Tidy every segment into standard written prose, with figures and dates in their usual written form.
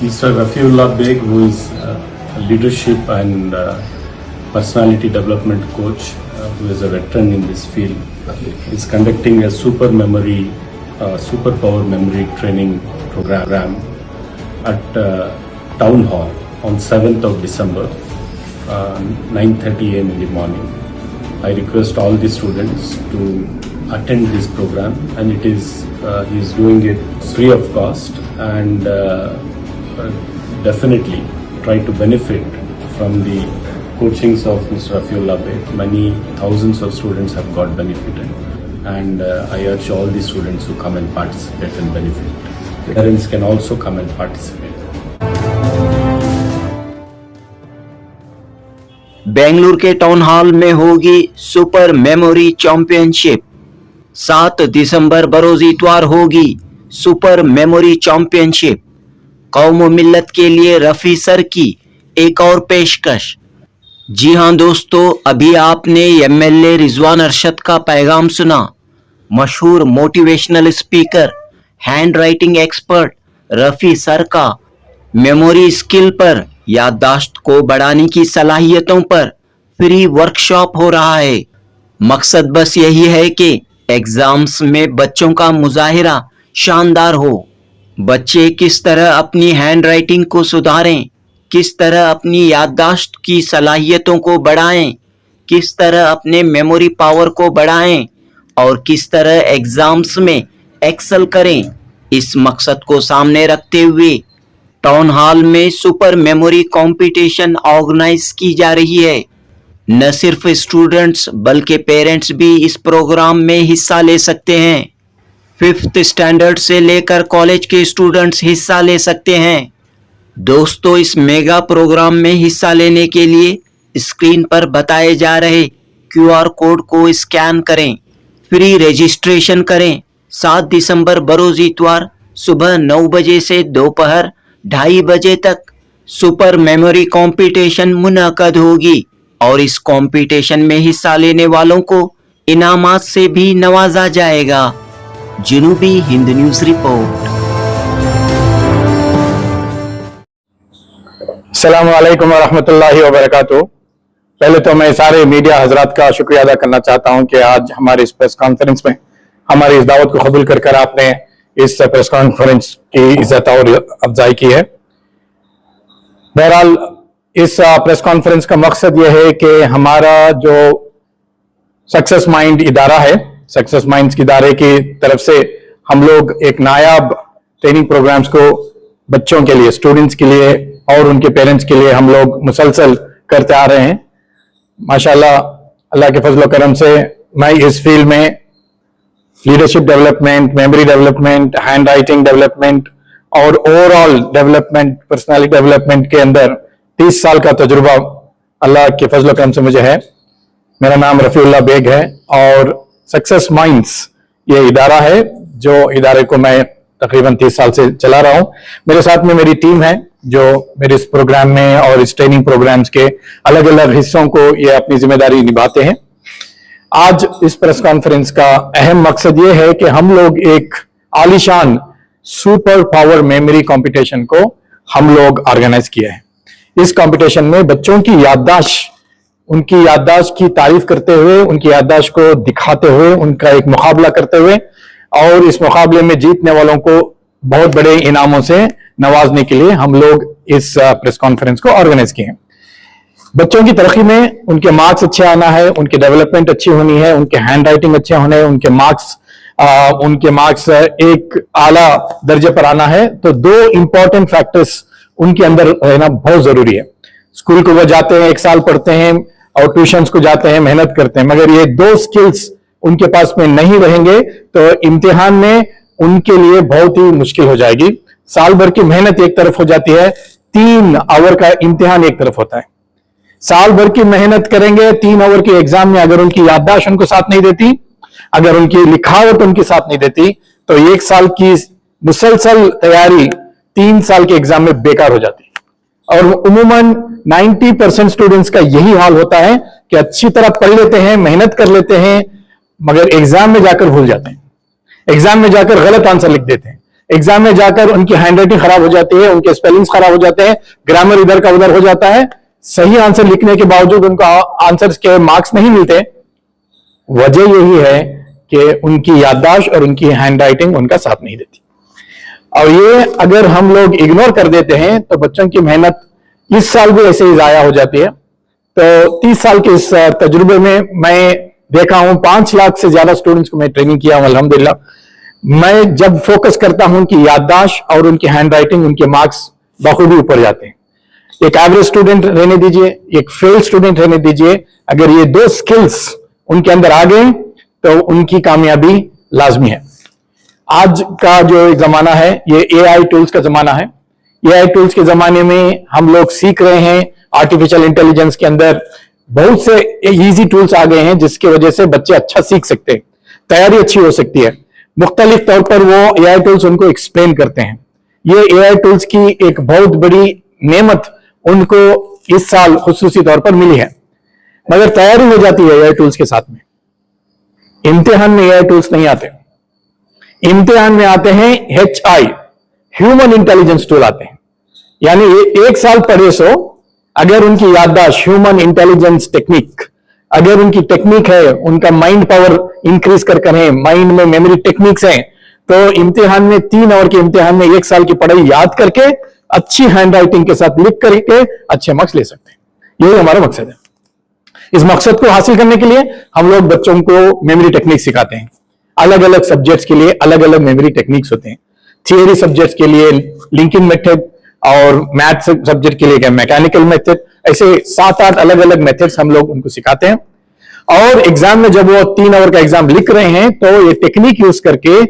Mr. Rafiullah Beg, who is a leadership and personality development coach, who is a veteran in this field, is conducting a superpower memory training program at Town Hall on 7th of December, 9:30 a.m. in the morning. I request all the students to attend this program, and he is doing it free of cost, and definitely try to benefit from the coachings of Mr. Rafiullah Beg. Many thousands of students have got benefited, and I urge all the students to come and participate and benefit. Parents can also come and participate. Bengaluru के town hall में होगी super memory championship. 7 दिसंबर बरोज इतवार होगी super memory championship. कौम व मिल्लत के लिए Rafi sir की एक और पेशकश। जी हां दोस्तों, अभी आपने एमएलए रिजवान अरशद का पैगाम सुना। मशहूर motivational speaker, hand writing expert Rafi sir का मेमोरी स्किल पर, याददाश्त को बढ़ाने की सलाहियतों पर फ्री वर्कशॉप हो रहा है। मकसद बस यही है कि एग्जाम्स में बच्चों का मुजाहिरा शानदार हो। बच्चे किस तरह अपनी हैंड राइटिंग को सुधारें, किस तरह अपनी याददाश्त की सलाहियतों को बढ़ाएं, किस तरह अपने मेमोरी पावर को बढ़ाएं और किस तरह एग्जाम्स में एक्सेल करें, इस मकसद को सामने रखते हुए टाउन हॉल में सुपर मेमोरी कंपटीशन ऑर्गेनाइज की जा रही है। न सिर्फ स्टूडेंट्स बल्कि पेरेंट्स भी इस प्रोग्राम में हिस्सा ले सकते हैं। 5th स्टैंडर्ड से लेकर कॉलेज के स्टूडेंट्स हिस्सा ले सकते हैं। दोस्तों, इस मेगा प्रोग्राम में हिस्सा लेने के लिए स्क्रीन पर बताए जा रहे QR कोड को स्कैन करें, फ्री रजिस्ट्रेशन करें। 7 दिसंबर बरोज इतवार सुबह 9 बजे से दोपहर 2:30 बजे तक सुपर मेमोरी कंपटीशन मुनअक़द होगी और इस कंपटीशन में हिस्सा लेने वालों को इनामात से भी नवाजा जाएगा। जनूबी हिंद न्यूज़ रिपोर्ट। अस्सलामु अलैकुम व रहमतुल्लाहि व बरकातुहू। पहले तो मैं सारे मीडिया हजरात का शुक्रिया अदा करना चाहता हूं कि आज हमारे इस प्रेस कॉन्फ्रेंस में हमारी इस दावत को कबूल कर आपने इस प्रेस कॉन्फ्रेंस की इज्जत और अफजाई की है। बहरहाल इस प्रेस कॉन्फ्रेंस का मकसद यह है कि हमारा जो सक्सेस माइंड इदारा है, सक्सेस माइंड्स के इदारे की तरफ से हम लोग एक नायाब ट्रेनिंग प्रोग्राम्स को बच्चों के लिए, स्टूडेंट्स के लिए और उनके पेरेंट्स के लिए हम लोग मुसलसल करते आ रहे हैं। माशाल्लाह, अल्लाह के फजल करम से मैं इस फील्ड में leadership development, memory development, hand writing development और ओवरऑल डेवलपमेंट, पर्सनालिटी डेवलपमेंट के अंदर 30 साल का तजुर्बा अल्लाह के फजल करम से मुझे है। मेरा नाम रफीउल्लाह बेग है और सक्सेस माइंड्स ये इदारा है जो इदारे को मैं तकरीबन 30 साल से चला रहा हूं। मेरे साथ में मेरी टीम है जो मेरे इस प्रोग्राम में और इस ट्रेनिंग प्रोग्राम्स के अलग अलग हिस्सों को ये अपनी जिम्मेदारी निभाते हैं। आज इस प्रेस कॉन्फ्रेंस का अहम मकसद ये है कि हम लोग एक आलीशान सुपर पावर मेमोरी कंपटीशन को हम लोग ऑर्गेनाइज किया है। इस कंपटीशन में बच्चों की याददाश्त, उनकी याददाश्त की तारीफ करते हुए, उनकी याददाश्त को दिखाते हुए, उनका एक मुकाबला करते हुए और इस मुकाबले में जीतने वालों को बहुत बड़े इनामों से नवाजने के लिए हम लोग इस प्रेस कॉन्फ्रेंस को ऑर्गेनाइज किए हैं। बच्चों की तरक्की में उनके मार्क्स अच्छे आना है, उनकी डेवलपमेंट अच्छी होनी है, उनके हैंड राइटिंग अच्छे होने, उनके मार्क्स एक आला दर्जे पर आना है, तो 2 इंपॉर्टेंट फैक्टर्स उनके अंदर रहना बहुत जरूरी है। स्कूल को वो जाते हैं, 1 साल पढ़ते हैं और ट्यूशंस को जाते हैं, मेहनत करते हैं, मगर ये 2 स्किल्स उनके पास में नहीं रहेंगे तो इम्तिहान में उनके लिए बहुत ही मुश्किल हो जाएगी। साल भर की मेहनत एक तरफ हो जाती है, 3 आवर का इम्तिहान एक तरफ होता है। साल भर की मेहनत करेंगे, 3 आवर के एग्जाम में अगर उनकी याददाश्त उनको साथ नहीं देती, अगर उनकी लिखावट उनके साथ नहीं देती, तो 1 साल की मुसलसल तैयारी 3 साल के एग्जाम में बेकार हो जाती है। और उमूमन 90% स्टूडेंट्स का यही हाल होता है कि अच्छी तरह पढ़ लेते हैं, मेहनत कर लेते हैं, मगर एग्जाम में जाकर भूल जाते हैं, एग्जाम में जाकर गलत आंसर लिख देते हैं। एग्जाम में जाकर उनकी हैंडराइटिंग खराब हो जाती है, उनके स्पेलिंग्स खराब हो जाते हैं, ग्रामर इधर का उधर हो जाता है, सही आंसर लिखने के बावजूद उनको आंसर्स के मार्क्स नहीं मिलते। वजह यही है कि उनकी याददाश्त और उनकी हैंडराइटिंग उनका साथ नहीं देती। और ये अगर हम लोग इग्नोर कर देते हैं तो बच्चों की मेहनत इस साल भी ऐसे ही जाया हो जाती है। तो 30 साल के इस तजुर्बे में मैं देखा हूं 5 लाख से ज्यादा स्टूडेंट्स को मैं ट्रेनिंग किया हूं अल्हम्दुलिल्लाह। मैं जब फोकस करता हूं कि याददाश्त और उनकी हैंडराइटिंग, उनके मार्क्स बखूबी ऊपर जाते हैं। एक एवरेज स्टूडेंट रहने दीजिए, एक फेल स्टूडेंट रहने दीजिए, अगर ये 2 स्किल्स उनके अंदर आ गए तो उनकी कामयाबी लाजमी है। आज का जो जमाना है ये एआई टूल्स का जमाना है। एआई टूल्स के जमाने में हम लोग सीख रहे हैं, आर्टिफिशियल इंटेलिजेंस के अंदर बहुत से इजी टूल्स आ गए हैं जिसकी वजह से बच्चे अच्छा सीख सकते हैं, तैयारी अच्छी हो सकती है। मुख्तलिफ तौर पर वो एआई टूल्स उनको एक्सप्लेन करते हैं। ये एआई टूल्स की एक बहुत बड़ी नेमत उनको इस साल खुसूसी तौर पर मिली है, मगर तैयारी हो जाती है एआई टूल्स के साथ में। इम्तिहान में एआई टूल्स नहीं आते, इम्तिहान में आते हैं HI, ह्यूमन इंटेलिजेंस टूल आते हैं। यानी ये 1 साल पढ़े सो, अगर उनकी याददाश्त, ह्यूमन इंटेलिजेंस टेक्निक, अगर उनकी टेक्निक है, उनका माइंड पावर इंक्रीज कर है, माइंड में मेमोरी टेक्निक्स हैं, तो इम्तिहान में 3 आवर के इम्तिहान में 1 साल की पढ़ाई याद करके अच्छी हैंडराइटिंग के साथ लिख करके अच्छे मार्क्स ले सकते हैं। यही हमारा मकसद है। इस मकसद को हासिल करने के लिए हम लोग बच्चों को मेमोरी टेक्निक सिखाते हैं। अलग अलग सब्जेक्ट्स के लिए अलग अलग मेमोरी टेक्निक्स होते हैं। थियरी सब्जेक्ट्स के लिए लिंकिंग मेथड और मैथ सब्जेक्ट के लिए मैकेनिकल मेथड, ऐसे 7-8 अलग अलग मेथड्स हम लोग उनको सिखाते हैं। और एग्जाम में जब वो 3 आवर का एग्जाम लिख रहे हैं तो ये टेक्निक यूज करके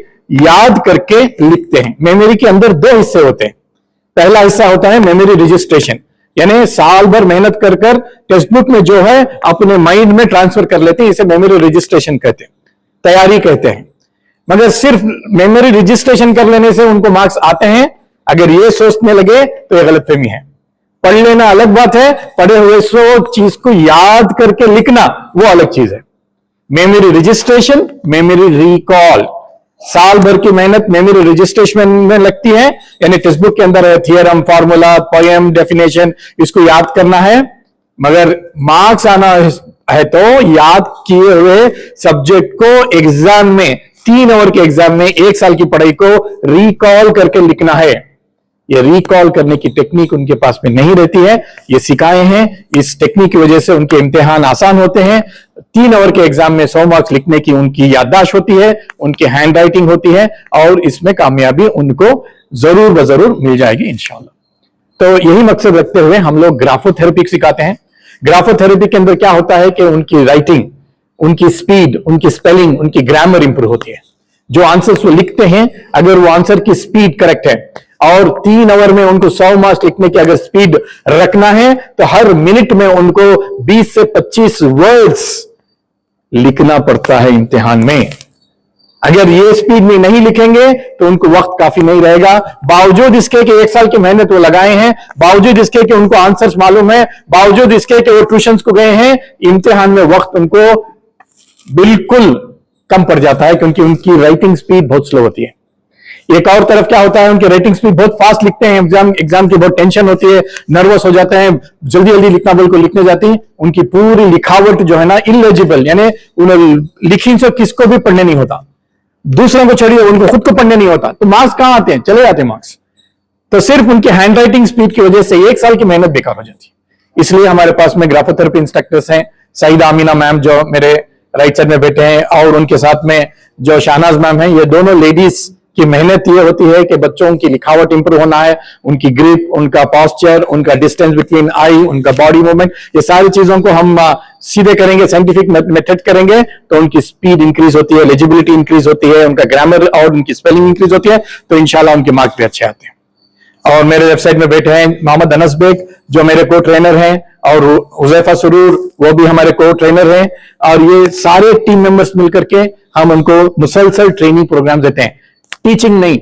याद करके लिखते हैं। मेमोरी के अंदर 2 हिस्से होते हैं। पहला हिस्सा होता है मेमोरी रजिस्ट्रेशन, यानी साल भर मेहनत कर टेक्स्ट बुक में जो है अपने माइंड में ट्रांसफर कर लेते हैं, इसे मेमोरी रजिस्ट्रेशन कहते हैं, तैयारी कहते हैं। मगर सिर्फ मेमोरी रजिस्ट्रेशन कर लेने से उनको मार्क्स आते हैं, अगर ये सोचने लगे तो ये गलतफहमी है। पढ़ लेना अलग बात है, पढ़े हुए सो चीज को याद करके लिखना वो अलग चीज है। मेमोरी रजिस्ट्रेशन, मेमोरी रिकॉल, साल भर की मेहनत मेमोरी रजिस्ट्रेशन में लगती है, यानी टेक्स्ट बुक के अंदर है थियरम, फार्मूला, पोएम, डेफिनेशन, इसको याद करना है। मगर मार्क्स आना है तो याद किए हुए सब्जेक्ट को एग्जाम में, 3 आवर के एग्जाम में 1 साल की पढ़ाई को रिकॉल करके लिखना है। ये रिकॉल करने की टेक्निक उनके पास में नहीं रहती है, ये सिखाए हैं। इस टेक्निक की वजह से उनके इम्तिहान आसान होते हैं। 3 आवर के एग्जाम में 100 मार्क्स लिखने की उनकी याददाश्त होती है, उनकी हैंड राइटिंग होती है, और इसमें कामयाबी उनको जरूर बजरूर मिल जाएगी इंशाल्लाह। तो यही मकसद रखते हुए हम लोग ग्राफोथेरेपी सिखाते हैं। ग्राफोथेरेपी के अंदर क्या होता है कि उनकी राइटिंग, उनकी स्पीड, उनकी स्पेलिंग, उनकी ग्रामर इंप्रूव होती है। जो आंसर्स वो लिखते हैं, अगर वो आंसर की स्पीड करेक्ट है और 3 आवर में उनको 100 मार्क्स लिखने की अगर स्पीड रखना है तो हर मिनट में उनको 20 से 25 वर्ड्स लिखना पड़ता है इम्तिहान में। अगर ये स्पीड में नहीं लिखेंगे तो उनको वक्त काफी नहीं रहेगा। बावजूद इसके कि 1 साल की मेहनत वो लगाए हैं, बावजूद इसके कि उनको आंसर्स मालूम है, बावजूद इसके कि वो ट्यूशंस को गए हैं, इम्तिहान में वक्त उनको बिल्कुल कम पड़ जाता है, क्योंकि उनकी राइटिंग स्पीड बहुत स्लो होती है। एक और तरफ क्या होता है, उनकी राइटिंग स्पीड बहुत फास्ट लिखते हैं, एग्जाम की बहुत टेंशन होती है, नर्वस हो जाते हैं, जल्दी जल्दी लिखना बिल्कुल लिखने जाती है, उनकी पूरी लिखावट जो है ना इलेजिबल, यानी उन्हें लिखी से किसको भी पढ़ने नहीं होता, दूसरों को छोड़िए उनको खुद को पढ़ने नहीं होता, तो मार्क्स कहां आते हैं, चले जाते हैं मार्क्स। तो सिर्फ उनकी हैंड राइटिंग स्पीड की वजह से 1 साल की मेहनत बेकार हो जाती है। इसलिए हमारे पास में ग्राफोथेरेपी इंस्ट्रक्टर्स हैं, सईदा अमीना मैम जो मेरे राइट साइड में बैठे हैं, और उनके साथ में जो शाहनाज मैम हैं, ये दोनों लेडीज की मेहनत ये होती है कि बच्चों की लिखावट इंप्रूव होना है, उनकी ग्रिप, उनका पोस्चर, उनका डिस्टेंस बिटवीन आई, उनका बॉडी मूवमेंट, ये सारी चीजों को हम सीधे करेंगे, साइंटिफिक मेथड करेंगे तो उनकी स्पीड इंक्रीज होती है, एलिजिबिलिटी इंक्रीज होती है, उनका ग्रामर और उनकी स्पेलिंग इंक्रीज होती है, तो इंशाल्लाह उनके मार्क्स भी अच्छे आते हैं। और मेरे वेबसाइट में बैठे हैं मोहम्मद अनस बेग जो मेरे को ट्रेनर हैं, और हुजैफा सुरूर वो भी हमारे को ट्रेनर हैं, और ये सारे टीम मेंबर्स मिलकर के हम उनको मुसलसल ट्रेनिंग प्रोग्राम देते हैं। टीचिंग नहीं,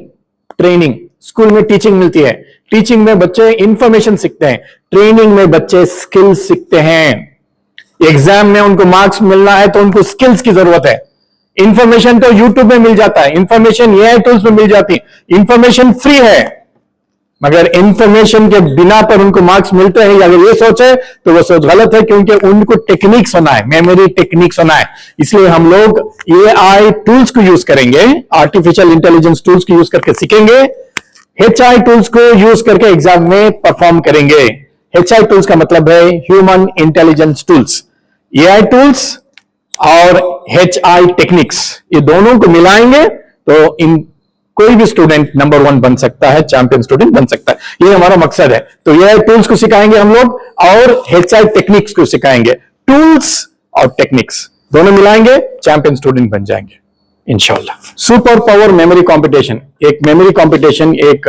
ट्रेनिंग। स्कूल में टीचिंग मिलती है, टीचिंग में बच्चे इंफॉर्मेशन सीखते हैं, ट्रेनिंग में बच्चे स्किल्स सीखते हैं। एग्जाम में उनको मार्क्स मिलना है तो उनको स्किल्स की जरूरत है। इंफॉर्मेशन तो यूट्यूब में मिल जाता है, इंफॉर्मेशन एआई टूल्स में मिल जाती है, इंफॉर्मेशन फ्री है, मगर इंफॉर्मेशन के बिना पर उनको मार्क्स मिलते हैं, अगर ये सोचे तो वो सोच गलत है, क्योंकि उनको टेक्निक सुना है, मेमोरी टेक्निक सुना है। इसलिए हम लोग एआई टूल्स को यूज करेंगे, आर्टिफिशियल इंटेलिजेंस टूल्स को यूज करके सीखेंगे, एचआई टूल्स को यूज करके एग्जाम में परफॉर्म करेंगे। एचआई टूल्स का मतलब है human intelligence tools, AI tools और एचआई टेक्निक्स, ये दोनों को मिलाएंगे तो इन कोई भी स्टूडेंट नंबर 1 बन सकता है, चैंपियन स्टूडेंट बन सकता है। ये हमारा मकसद है। तो एआई टूल्स को सिखाएंगे हम लोग और एचआई टेक्निक्स को सिखाएंगे। टूल्स और टेक्निक्स दोनों मिलाएंगे, चैंपियन स्टूडेंट बन जाएंगे इंशाल्लाह। सुपर पावर मेमोरी कंपटीशन, एक मेमोरी कंपटीशन एक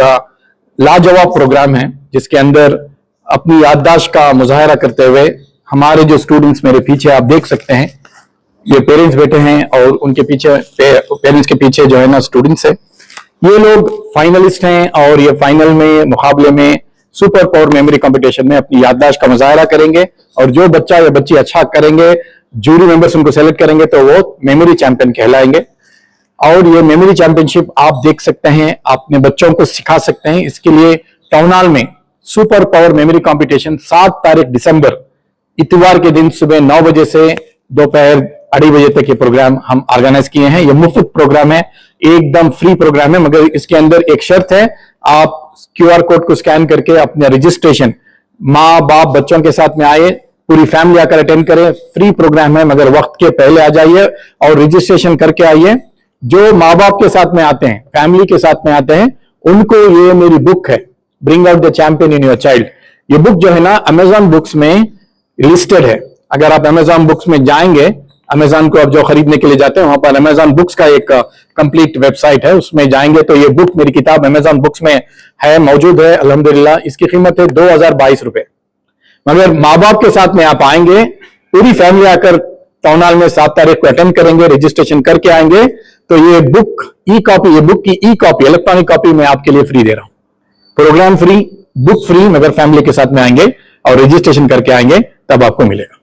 लाजवाब प्रोग्राम है, जिसके अंदर अपनी याददाश्त का मुजाहरा करते हुए हमारे जो स्टूडेंट्स मेरे पीछे आप देख सकते हैं, ये पेरेंट्स बैठे हैं और उनके पीछे पेरेंट्स के पीछे जो है ना स्टूडेंट्स है, ये लोग फाइनलिस्ट हैं और ये फाइनल में मुकाबले में सुपर पावर मेमोरी कंपटीशन में अपनी याददाश्त का मुजाहरा करेंगे, और जो बच्चा या बच्ची अच्छा करेंगे, जूरी मेंबर्स उनको सेलेक्ट करेंगे तो वो मेमोरी चैंपियन कहलाएंगे। और ये मेमोरी चैंपियनशिप आप देख सकते हैं, अपने बच्चों को सिखा सकते हैं। इसके लिए टाउन हॉल में सुपर पावर मेमोरी कंपटीशन 7 तारीख दिसंबर इतवार के दिन सुबह 9 बजे से दोपहर 2:30 बजे तक ये प्रोग्राम हम ऑर्गेनाइज किए हैं। ये मुफ्त प्रोग्राम है, एकदम फ्री प्रोग्राम है, मगर इसके अंदर एक शर्त है, आप क्यूआर कोड को स्कैन करके अपना रजिस्ट्रेशन माँ बाप बच्चों के साथ में आए, पूरी फैमिली आकर अटेंड करें। फ्री प्रोग्राम है, मगर वक्त के पहले आ जाइए और रजिस्ट्रेशन करके आइए। जो माँ बाप के साथ में आते हैं, फैमिली के साथ में आते हैं, उनको ये मेरी बुक है, bring out the champion in your child. ये बुक जो है ना अमेजॉन बुक्स में लिस्टेड है। अगर आप अमेजॉन बुक्स में जाएंगे, अमेजॉन को आप जो खरीदने के लिए जाते हैं, वहां पर अमेजॉन बुक्स का एक कंप्लीट वेबसाइट है, उसमें जाएंगे तो ये बुक, मेरी किताब अमेजॉन बुक्स में है, मौजूद है अल्हम्दुलिल्लाह। इसकी कीमत है 2022 रुपए। मगर माँ बाप के साथ में आप आएंगे, पूरी फैमिली आकर टाउन हॉल में 7 तारीख को अटेंड करेंगे, रजिस्ट्रेशन करके आएंगे, तो ये बुक ई कॉपी, ये बुक की ई कॉपी, इलेक्ट्रॉनिक कॉपी मैं आपके लिए फ्री दे रहा हूं। प्रोग्राम फ्री, बुक फ्री, मगर फैमिली के साथ में आएंगे और रजिस्ट्रेशन करके आएंगे, तब आपको मिलेगा।